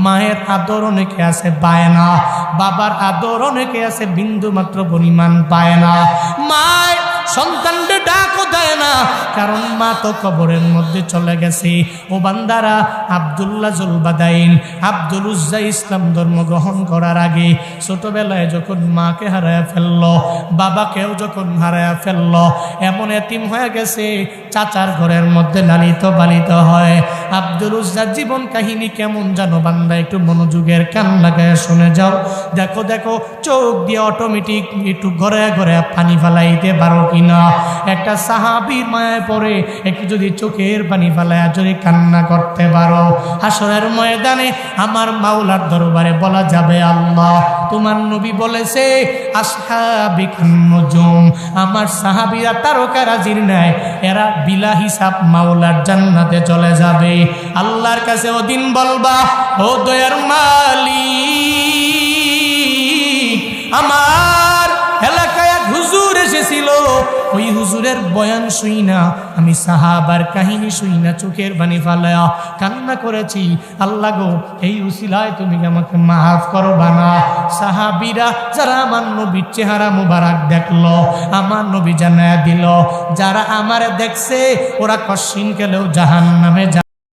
মায়ের আদর অনেকে আছে পায় না, বাবার আদর অনেকে আছে বিন্দু মাত্র পরিমাণ পায় না। মায়ের সন্তানকে ডাকও দেয় না, কারণ মা তো কবরের মধ্যে চলে গেছে। ও বান্দারা, আব্দুল্লাহ জুলবাদাইন আব্দুল উজ্জা ইসলাম ধর্ম গ্রহণ করার আগে ছোটবেলায় যখন মাকে হারায় ফেলল, বাবাকেও যখন হারায় ফেলল, এমন এতিম হয়ে গেছে, চাচার ঘরের মধ্যে লালিত পালিত হয়। আব্দুল উজ্জার জীবন কাহিনী কেমন জানো বান্দা? একটু মনোযোগের কান লাগায় শুনে যাও। দেখো দেখো, চোখ দিয়ে অটোমেটিক একটু ঘরে ঘরে পানি ফেলাইতে পারো কিনা। একটা সাহাবীর মায়ায় পড়ে একটু যদি চোখের পানি ফেলায় যদি কান্না করতে পারো, হাসরের ময়দানে আমার মাওলার দরবারে বলা যাবে, আল্লাহ তোমার নবী বলেছে আসহাবিকুন নুজুম, আমার সাহাবীরা তারকারাজির ন্যায়, এরা বিলা হিসাব মাওলার জান্নাতে চলে যাবে। আল্লাহর কাছে ওদিন বলবা, ও দয়ার মালিক, আমার এলাকায় এক হুজুর এসেছিল, ওই হুজুরের বয়ান শুই না, আমি সাহাবার কাহিনী শুই না, চোখের পানি ফালায়া কান্না করেছি। আল্লাহ গো, এই উসিলায় তুমি আমাকে মাফ করবা না? সাহাবীরা যারা আমার নবীর চেহারা মুবারক দেখলো, আমার নবী জানায়া দিল, যারা আমারে দেখছে ওরা কশিন গেলেও জাহান্নামে